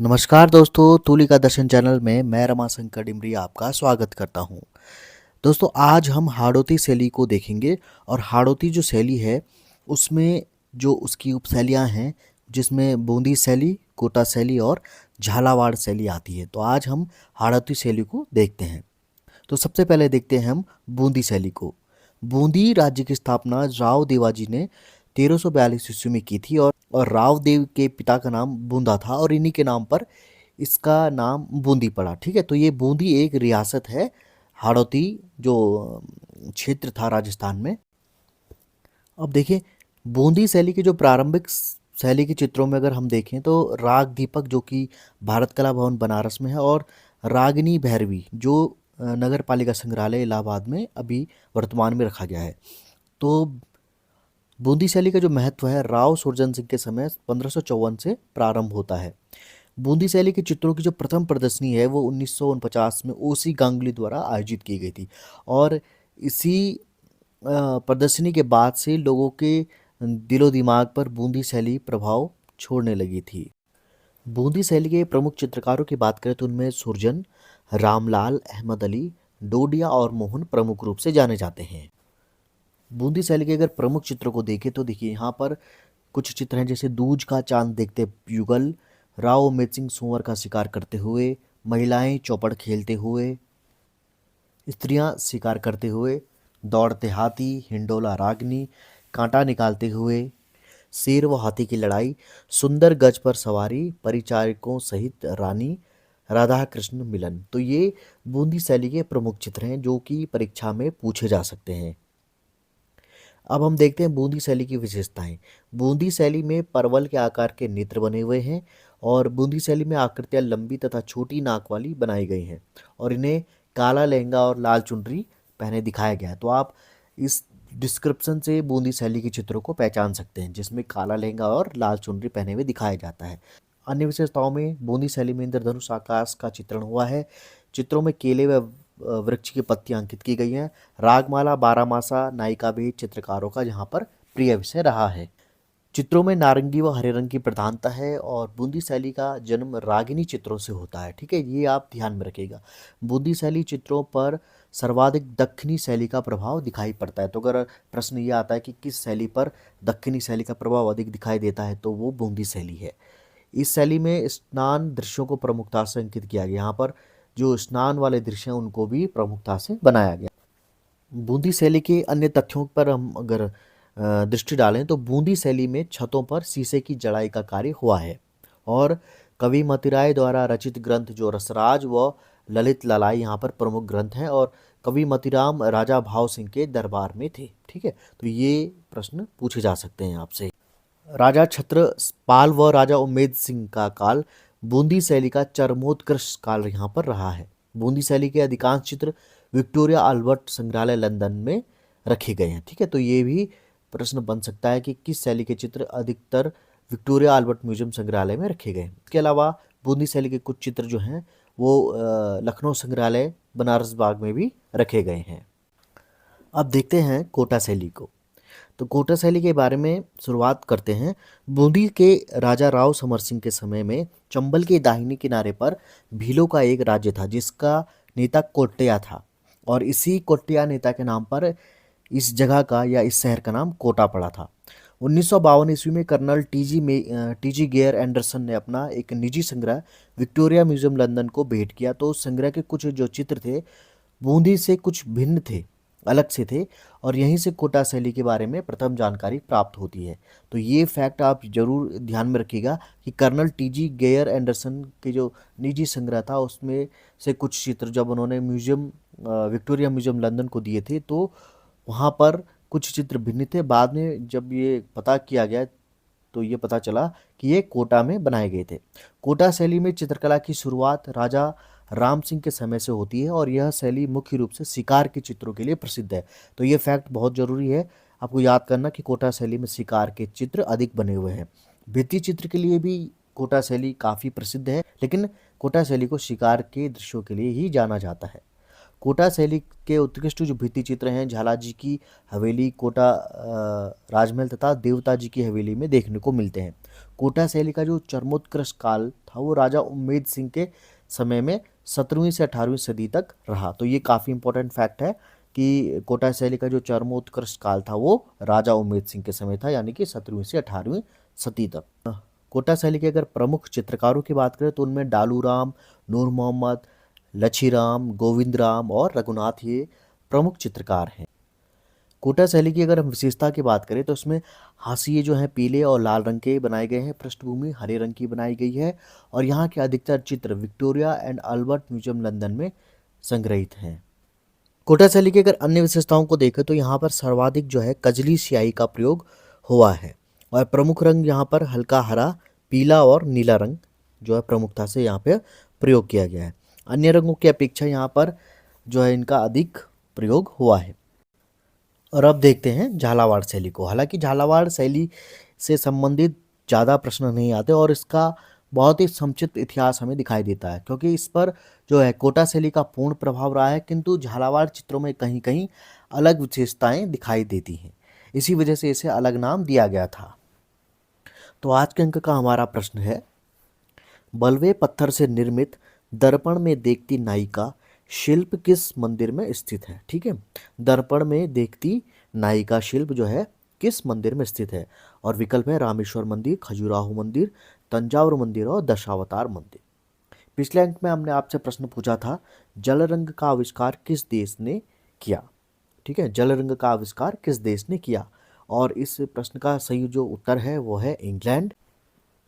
नमस्कार दोस्तों, तुलिका दर्शन चैनल में मैं रमाशंकर डिमरी आपका स्वागत करता हूं। दोस्तों, आज हम हाड़ौती शैली को देखेंगे और हाड़ौती जो शैली है उसमें जो उसकी उपशैलियां हैं, जिसमें बूंदी शैली, कोटा शैली और झालावाड़ शैली आती है। तो आज हम हाड़ौती शैली को देखते हैं। तो सबसे पहले देखते हैं हम बूंदी शैली को। बूंदी राज्य की स्थापना राव देवाजी ने 1342 ईस्वी में की थी और राव देव के पिता का नाम बूंदा था और इन्हीं के नाम पर इसका नाम बूंदी पड़ा। ठीक है, तो ये बूंदी एक रियासत है, हाड़ौती जो क्षेत्र था राजस्थान में। अब देखिए, बूंदी शैली के जो प्रारंभिक शैली के चित्रों में अगर हम देखें तो राग दीपक जो कि भारत कला भवन बनारस में है और रागिनी भैरवी जो नगर पालिका संग्रहालय इलाहाबाद में अभी वर्तमान में रखा गया है। तो बूंदी शैली का जो महत्व है राव सुरजन सिंह के समय 1554 से प्रारंभ होता है। बूंदी शैली के चित्रों की जो प्रथम प्रदर्शनी है वो 1949 में ओसी गांगुली द्वारा आयोजित की गई थी और इसी प्रदर्शनी के बाद से लोगों के दिलो दिमाग पर बूंदी शैली प्रभाव छोड़ने लगी थी। बूंदी शैली के प्रमुख चित्रकारों की बात करें तो उनमें सुरजन, रामलाल, अहमद अली, डोडिया और मोहन प्रमुख रूप से जाने जाते हैं। बूंदी शैली के अगर प्रमुख चित्रों को देखें तो देखिए यहाँ पर कुछ चित्र हैं, जैसे दूज का चांद देखते युगल, राव उमेद सिंह सुअर का शिकार करते हुए, महिलाएं चौपड़ खेलते हुए, स्त्रियां शिकार करते हुए, दौड़ते हाथी, हिंडोला रागनी, कांटा निकालते हुए, शेर व हाथी की लड़ाई, सुंदर गज पर सवारी, परिचारिकों सहित रानी, राधा कृष्ण मिलन। तो ये बूंदी शैली के प्रमुख चित्र हैं जो कि परीक्षा में पूछे जा सकते हैं। अब हम देखते हैं बूंदी शैली की विशेषताएं। बूंदी शैली में परवल के आकार के नेत्र बने हुए हैं और बूंदी शैली में आकृतियां लंबी तथा छोटी नाक वाली बनाई गई हैं और इन्हें काला लहंगा और लाल चुनरी पहने दिखाया गया है। तो आप इस डिस्क्रिप्शन से बूंदी शैली के चित्रों को पहचान सकते हैं, जिसमें काला लहंगा और लाल चुनरी पहने हुए दिखाया जाता है। अन्य विशेषताओं में बूंदी शैली में इंद्रधनुष आकाश का चित्रण हुआ है। चित्रों में केले व वृक्ष की पत्तियां अंकित की गई हैं। रागमाला, बारामासा, नायिका भेद चित्रकारों का यहाँ पर प्रिय विषय रहा है। चित्रों में नारंगी व हरे रंग की प्रधानता है और बूंदी शैली का जन्म रागिनी चित्रों से होता है। ठीक है, ये आप ध्यान में रखिएगा। बूंदी शैली चित्रों पर सर्वाधिक दक्षिणी शैली का प्रभाव दिखाई पड़ता है। तो अगर प्रश्न ये आता है कि किस शैली पर दक्षिणी शैली का प्रभाव अधिक दिखाई देता है, तो वो बूंदी शैली है। इस शैली में स्नान दृश्यों को प्रमुखता से अंकित किया गया। यहाँ पर जो स्नान वाले दृश्य हैं उनको भी प्रमुखता से बनाया गया। बूंदी शैली के अन्य तथ्यों पर हम अगर दृष्टि डालें तो बूंदी शैली में छतों पर शीशे की जड़ाई का कार्य हुआ है और कवि मतिराय द्वारा रचित ग्रंथ जो रसराज व ललित ललाई यहाँ पर प्रमुख ग्रंथ हैं और कवि मतिराम राजा भाव सिंह के दरबार में थे। ठीक है, तो ये प्रश्न पूछे जा सकते हैं आपसे। राजा छत्रपाल व राजा उमेद सिंह का काल बूंदी शैली का चरमोत्कर्ष काल यहाँ पर रहा है। बूंदी शैली के अधिकांश चित्र विक्टोरिया अल्बर्ट संग्रहालय लंदन में रखे गए हैं। ठीक है, तो ये भी प्रश्न बन सकता है कि किस शैली के चित्र अधिकतर विक्टोरिया अल्बर्ट म्यूजियम संग्रहालय में रखे गए हैं। इसके अलावा बूंदी शैली के कुछ चित्र जो हैं वो लखनऊ संग्रहालय बनारस बाग में भी रखे गए हैं। अब देखते हैं कोटा शैली को। तो कोटा शैली के बारे में शुरुआत करते हैं। बूंदी के राजा राव समर सिंह के समय में चंबल के दाहिने किनारे पर भीलों का एक राज्य था जिसका नेता कोट्टया था और इसी कोट्टया नेता के नाम पर इस जगह का या इस शहर का नाम कोटा पड़ा था। 1952 ईस्वी में कर्नल टीजी गेयर एंडरसन ने अपना एक निजी संग्रह विक्टोरिया म्यूजियम लंदन को भेंट किया। तो उस संग्रह के कुछ जो चित्र थे बूंदी से कुछ भिन्न थे, अलग से थे और यहीं से कोटा शैली के बारे में प्रथम जानकारी प्राप्त होती है। तो ये फैक्ट आप जरूर ध्यान में रखिएगा कि कर्नल टीजी गेयर एंडरसन के जो निजी संग्रह था उसमें से कुछ चित्र जब उन्होंने विक्टोरिया म्यूजियम लंदन को दिए थे तो वहाँ पर कुछ चित्र भिन्न थे। बाद में जब ये पता किया गया तो ये पता चला कि ये कोटा में बनाए गए थे। कोटा शैली में चित्रकला की शुरुआत राजा राम सिंह के समय से होती है और यह शैली मुख्य रूप से शिकार के चित्रों के लिए प्रसिद्ध है। तो ये फैक्ट बहुत ज़रूरी है आपको याद करना कि कोटा शैली में शिकार के चित्र अधिक बने हुए हैं। भित्ति चित्र के लिए भी कोटा शैली काफ़ी प्रसिद्ध है, लेकिन कोटा शैली को शिकार के दृश्यों के लिए ही जाना जाता है। कोटा शैली के उत्कृष्ट जो भित्ति चित्र हैं झाला जी की हवेली, कोटा राजमहल तथा देवता जी की हवेली में देखने को मिलते हैं। कोटा शैली का जो चरमोत्कर्ष काल था वो राजा उम्मेद सिंह के समय में 17वीं से 18वीं सदी तक रहा। तो ये काफ़ी इंपॉर्टेंट फैक्ट है कि कोटा शैली का जो चरमोत्कर्ष काल था वो राजा उम्मेद सिंह के समय था, यानी कि 17वीं से 18वीं सदी तक। कोटा शैली के अगर प्रमुख चित्रकारों की बात करें तो उनमें डालू राम, नूर मोहम्मद, लच्छीराम, गोविंद राम और रघुनाथ ये प्रमुख चित्रकार हैं। कोटा शैली की अगर हम विशेषता की बात करें तो इसमें हाशिए जो हैं पीले और लाल रंग के बनाए गए हैं, पृष्ठभूमि हरे रंग की बनाई गई है और यहाँ के अधिकतर चित्र Victoria and Albert museum London में संग्रहित हैं। कोटा शैली की अगर अन्य विशेषताओं को देखें तो यहाँ पर सर्वाधिक जो है कजली स्याही का प्रयोग हुआ है और प्रमुख रंग यहाँ पर हल्का हरा, पीला और नीला रंग जो है प्रमुखता से यहाँ पे प्रयोग किया गया है। अन्य रंगों की अपेक्षा यहाँ पर जो है इनका अधिक प्रयोग हुआ है। और अब देखते हैं झालावाड़ शैली को। हालांकि झालावाड़ शैली से संबंधित ज़्यादा प्रश्न नहीं आते और इसका बहुत ही संक्षिप्त इतिहास हमें दिखाई देता है, क्योंकि इस पर जो है कोटा शैली का पूर्ण प्रभाव रहा है, किंतु झालावाड़ चित्रों में कहीं कहीं अलग विशेषताएं दिखाई देती हैं। इसी वजह से इसे अलग नाम दिया गया था। तो आज के अंक का हमारा प्रश्न है, बलवे पत्थर से निर्मित दर्पण में देखती नायिका शिल्प किस मंदिर में स्थित है? ठीक है, दर्पण में देखती नायिका शिल्प जो है किस मंदिर में स्थित है? और विकल्प है रामेश्वर मंदिर, खजुराहो मंदिर, तंजावुर मंदिर और दशावतार मंदिर। पिछले अंक में हमने आपसे प्रश्न पूछा था, जल रंग का आविष्कार किस देश ने किया? ठीक है, जल रंग का आविष्कार किस देश ने किया? और इस प्रश्न का सही जो उत्तर है वो है इंग्लैंड।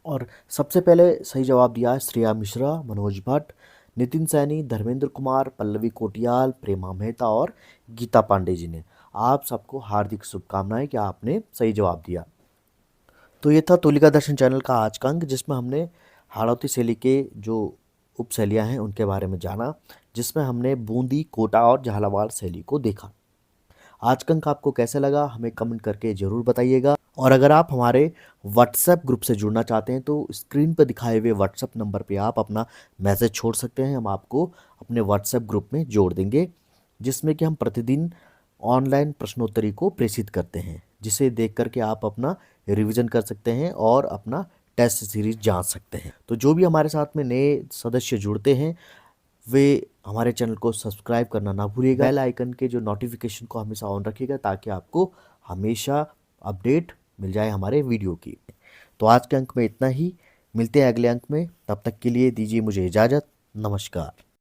और सबसे पहले सही जवाब दिया है श्रेया मिश्रा, मनोज भट्ट, नितिन सैनी, धर्मेंद्र कुमार, पल्लवी कोटियाल, प्रेमा मेहता और गीता पांडे जी ने। आप सबको हार्दिक शुभकामनाएं कि आपने सही जवाब दिया। तो ये था तुलिका दर्शन चैनल का आज का अंक, जिसमें हमने हाड़ौती शैली के जो उपशैलियाँ हैं उनके बारे में जाना, जिसमें हमने बूंदी, कोटा और झालावाड़ शैली को देखा। आज का अंक आपको कैसे लगा हमें कमेंट करके ज़रूर बताइएगा। और अगर आप हमारे व्हाट्सएप ग्रुप से जुड़ना चाहते हैं तो स्क्रीन पर दिखाए हुए व्हाट्सएप नंबर पे आप अपना मैसेज छोड़ सकते हैं, हम आपको अपने व्हाट्सएप ग्रुप में जोड़ देंगे, जिसमें कि हम प्रतिदिन ऑनलाइन प्रश्नोत्तरी को प्रेषित करते हैं, जिसे देख करके आप अपना रिवीजन कर सकते हैं और अपना टेस्ट सीरीज जांच सकते हैं। तो जो भी हमारे साथ में नए सदस्य जुड़ते हैं वे हमारे चैनल को सब्सक्राइब करना ना भूलिएगा। बेल आइकन के जो नोटिफिकेशन को हमेशा ऑन रखिएगा ताकि आपको हमेशा अपडेट मिल जाए हमारे वीडियो की। तो आज के अंक में इतना ही, मिलते हैं अगले अंक में, तब तक के लिए दीजिए मुझे इजाज़त। नमस्कार।